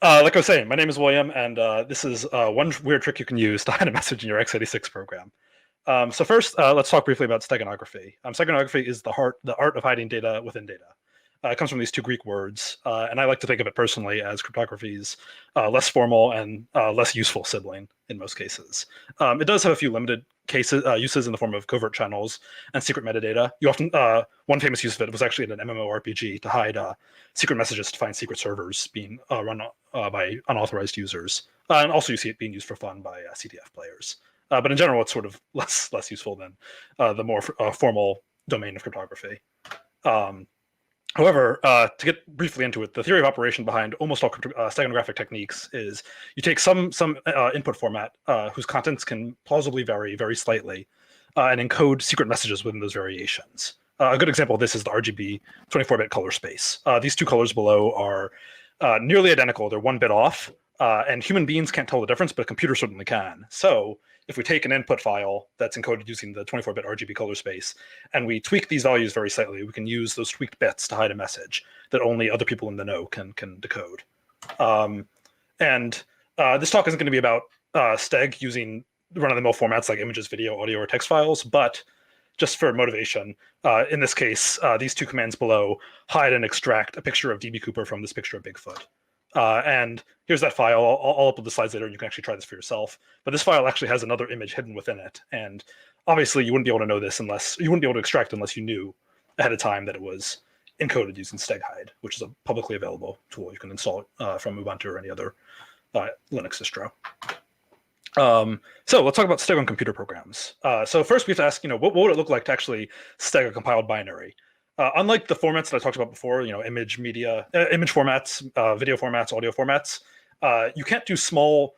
Like I was saying, my name is William, and this is one weird trick you can use to hide a message in your x86 program. So first, let's talk briefly about steganography. Steganography is the art of hiding data within data. It comes from these two Greek words, and I like to think of it personally as cryptography's less formal and less useful sibling in most cases. It does have a few limited cases uses in the form of covert channels and secret metadata. You often one famous use of it was actually in an MMORPG to hide secret messages to find secret servers being run by unauthorized users, and also you see it being used for fun by CDF players. But in general, it's sort of less useful than the more formal domain of cryptography. Um, However, to get briefly into it, the theory of operation behind almost all steganographic techniques is you take some input format whose contents can plausibly vary very slightly, and encode secret messages within those variations. A good example of this is the RGB 24-bit color space. These two colors below are nearly identical; they're 1 bit off, and human beings can't tell the difference, but a computer certainly can. So if we take an input file that's encoded using the 24-bit RGB color space, and we tweak these values very slightly, we can use those tweaked bits to hide a message that only other people in the know can decode. And this talk isn't going to be about steg using run-of-the-mill formats like images, video, audio, or text files, but just for motivation, in this case, these two commands below hide and extract a picture of DB Cooper from this picture of Bigfoot. And here's that file. I'll upload the slides later and you can actually try this for yourself. But this file actually has another image hidden within it. And obviously you wouldn't be able to know this unless you wouldn't be able to extract unless you knew ahead of time that it was encoded using steghide, which is a publicly available tool. You can install it from Ubuntu or any other Linux distro. So let's talk about steg on computer programs. So first we have to ask, what would it look like to actually steg a compiled binary? Unlike the formats that I talked about before, image media, image formats, video formats, audio formats, you can't do small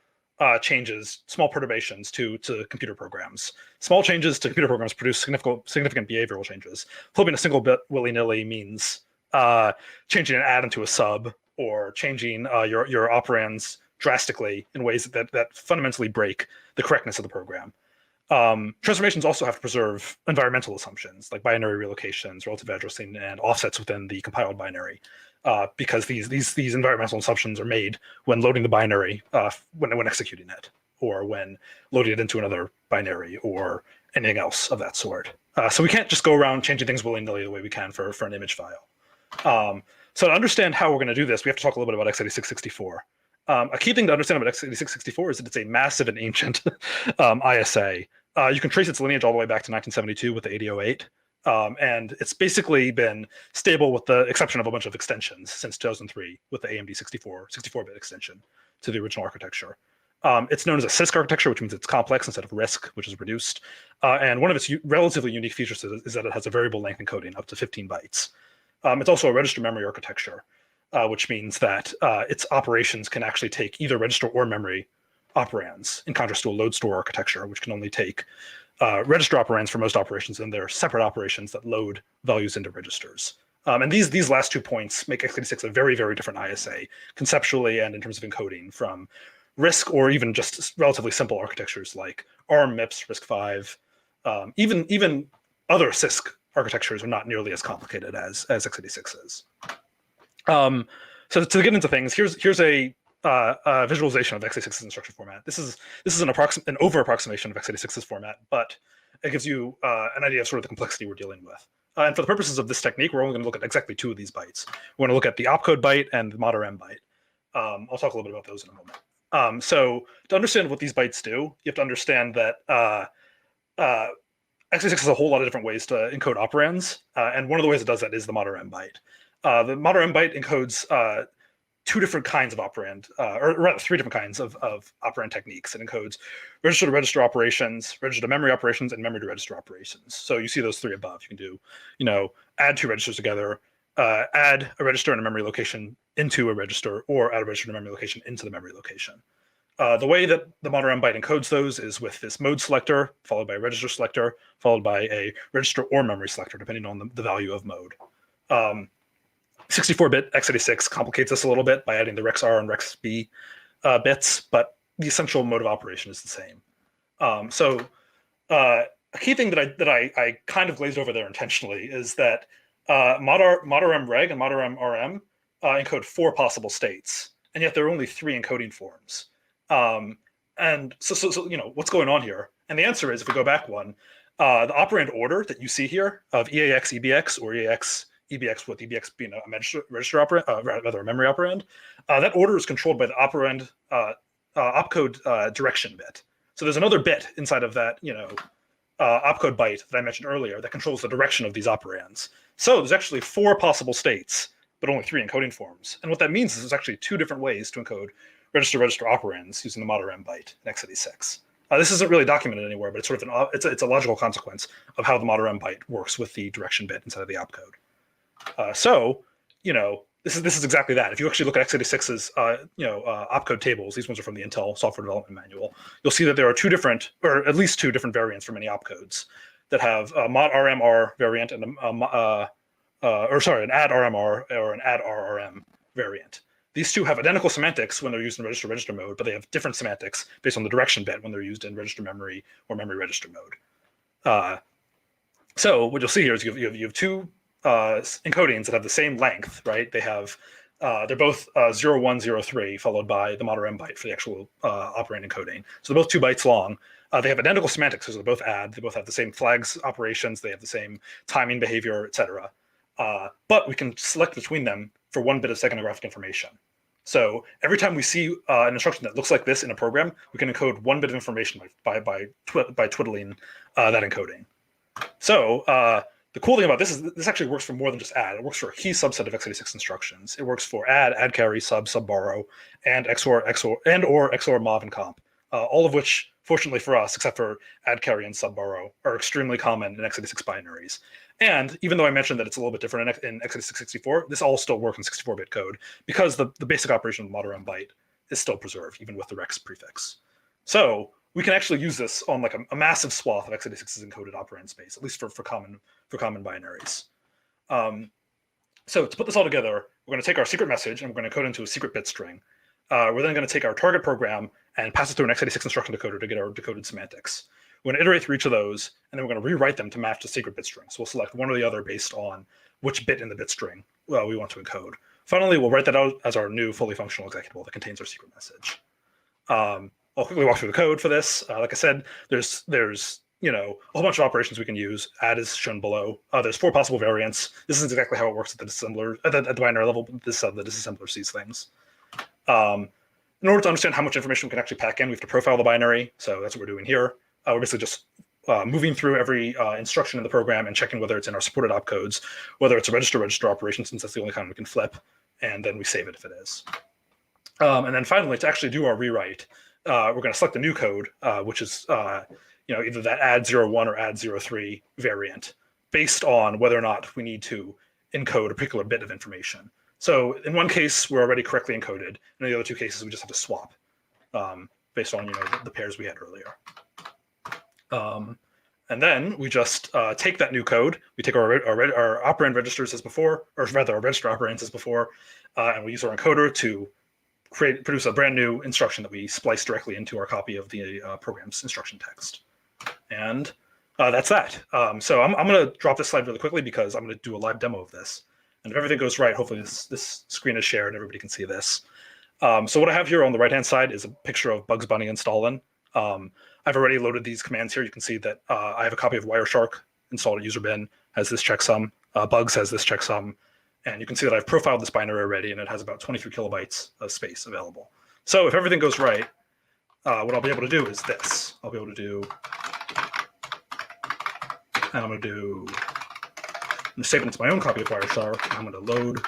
changes, small perturbations to computer programs. Small changes to computer programs produce significant behavioral changes. Flipping a single bit willy-nilly means changing an add into a sub, or changing your operands drastically in ways that fundamentally break the correctness of the program. Transformations also have to preserve environmental assumptions like binary relocations, relative addressing, and offsets within the compiled binary, because these environmental assumptions are made when loading the binary, when executing it, or when loading it into another binary, or anything else of that sort. So we can't just go around changing things willy-nilly the way we can for an image file. So to understand how we're going to do this, we have to talk a little bit about x86-64. A key thing to understand about x86-64 is that it's a massive and ancient ISA. You can trace its lineage all the way back to 1972 with the 8008. And it's basically been stable with the exception of a bunch of extensions since 2003 with the AMD 64-bit extension to the original architecture. It's known as a CISC architecture, which means it's complex instead of RISC, which is reduced. And one of its relatively unique features is that it has a variable length encoding up to 15 bytes. It's also a register memory architecture, which means that its operations can actually take either register or memory operands, in contrast to a load store architecture, which can only take register operands for most operations, and they're separate operations that load values into registers. And these last 2 points make x86 a very, very different ISA, conceptually and in terms of encoding, from RISC or even just relatively simple architectures like ARM, MIPS, RISC-V. Even other CISC architectures are not nearly as complicated as x86 is. So to get into things, here's a visualization of x86's instruction format. This is an over approximation of x86's format, but it gives you an idea of sort of the complexity we're dealing with. And for the purposes of this technique, we're only going to look at exactly 2 of these bytes. We're going to look at the opcode byte and the mod_m byte. I'll talk a little bit about those in a moment. So to understand what these bytes do, you have to understand that x86 has a whole lot of different ways to encode operands, and one of the ways it does that is the mod_m byte. The mod_m byte encodes 2 different kinds of operand, or rather 3 different kinds of operand techniques. It encodes register-to-register operations, register-to-memory operations, and memory-to-register operations. So you see those 3 above. You can do, add 2 registers together, add a register and a memory location into a register, or add a register and a memory location into the memory location. The way that the mod_m byte encodes those is with this mode selector, followed by a register selector, followed by a register or memory selector, depending on the value of mode. 64-bit x86 complicates this a little bit by adding the rex-r and rex-b bits, but the essential mode of operation is the same. So a key thing that I kind of glazed over there intentionally is that mod_m reg and mod_m rm encode 4 possible states. and yet there are only 3 encoding forms. And so what's going on here? And the answer is, if we go back one, the operand order that you see here of EAX EBX or EAX EBX, with EBX being a register operand, rather a memory operand, that order is controlled by the operand opcode direction bit. So there's another bit inside of that, opcode byte that I mentioned earlier that controls the direction of these operands. So there's actually 4 possible states, but only 3 encoding forms. And what that means is there's actually 2 different ways to encode register operands using the mod rem byte in x86. This isn't really documented anywhere, but it's sort of it's a logical consequence of how the mod rem byte works with the direction bit inside of the opcode. This is exactly that. If you actually look at x86's opcode tables, these ones are from the Intel Software Development Manual, you'll see that there are 2 different, or at least 2 different variants for many opcodes that have a mod RMR variant and an add RMR or an add RRM variant. These 2 have identical semantics when they're used in register mode, but they have different semantics based on the direction bit when they're used in register memory or memory register mode. So what you'll see here is you have 2 encodings that have the same length, right? They have they're both 0103 followed by the mod rem byte for the actual operand encoding. So they're both 2 bytes long. They have identical semantics, so they both add. They both have the same flags operations. They have the same timing behavior, etc. But we can select between them for 1 bit of steganographic information. So every time we see an instruction that looks like this in a program, we can encode 1 bit of information by twiddling that encoding. So the cool thing about this is this actually works for more than just add. It works for a key subset of x86 instructions. It works for add carry, sub borrow, and XOR, or XOR mov and comp. All of which, fortunately for us, except for add carry and sub borrow, are extremely common in x86 binaries. And even though I mentioned that it's a little bit different in x86 64, this all still works in 64-bit code because the basic operation of the mod rem byte is still preserved, even with the rex prefix. So we can actually use this on like a massive swath of x86's encoded operand space, at least for common binaries. So to put this all together, we're going to take our secret message and we're going to code into a secret bit string. We're then going to take our target program and pass it through an x86 instruction decoder to get our decoded semantics. We're going to iterate through each of those, and then we're going to rewrite them to match the secret bit string. So we'll select one or the other based on which bit in the bit string we want to encode. Finally, we'll write that out as our new fully functional executable that contains our secret message. I'll quickly walk through the code for this. Like I said, there's a whole bunch of operations we can use. Add is shown below. There's 4 possible variants. This is exactly how it works at the disassembler at the binary level. This is how the disassembler sees things. In order to understand how much information we can actually pack in, we have to profile the binary. So that's what we're doing here. We're basically just moving through every instruction in the program and checking whether it's in our supported opcodes, whether it's a register operation, since that's the only kind we can flip, and then we save it if it is. And then finally, to actually do our rewrite, we're going to select the new code, which is either that add 01 or add 03 variant, based on whether or not we need to encode a particular bit of information. So in one case, we're already correctly encoded. In the other 2 cases, we just have to swap based on the pairs we had earlier. And then we just take that new code. We take our operand registers as before, or rather our register operands as before, and we use our encoder to produce a brand new instruction that we splice directly into our copy of the program's instruction text. And that's that. So I'm going to drop this slide really quickly because I'm going to do a live demo of this. And if everything goes right, hopefully this screen is shared and everybody can see this. So what I have here on the right-hand side is a picture of Bugs Bunny and Stalin. I've already loaded these commands here. You can see that I have a copy of Wireshark installed at user bin, has this checksum. Bugs has this checksum. And you can see that I've profiled this binary already, and it has about 23 kilobytes of space available. So if everything goes right, what I'll be able to do is this. I'll be able to do, and I'm going to save it into my own copy of Wireshark. I'm going to load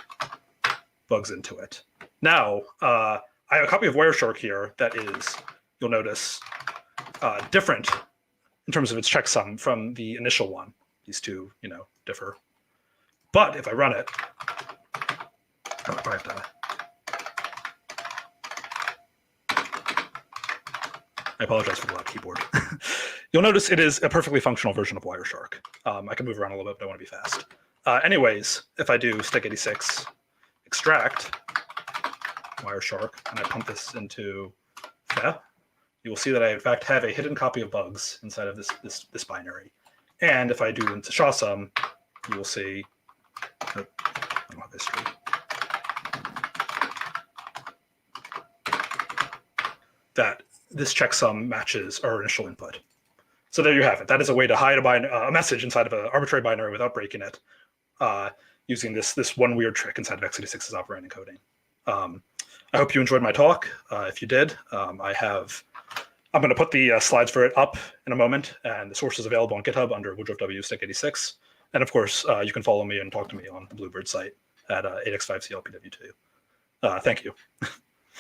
Bugs into it. Now, I have a copy of Wireshark here that is, you'll notice, different in terms of its checksum from the initial one. These 2, differ. But if I run it, I apologize for the loud keyboard. You'll notice it is a perfectly functional version of Wireshark. I can move around a little bit, but I want to be fast. Anyways, if I do steg86 extract Wireshark and I pump this into FEP, you will see that I in fact have a hidden copy of Bugs inside of this binary. And if I do into SHASUM, you will see, I don't have history. that this checksum matches our initial input. So there you have it. That is a way to hide a message inside of an arbitrary binary without breaking it, using this one weird trick inside of x86's operand encoding. I hope you enjoyed my talk. If you did, I'm going to put the slides for it up in a moment, and the source is available on GitHub under Woodruff W Stick86. And of course, you can follow me and talk to me on the Bluebird site at 8x5CLPW2. Thank you.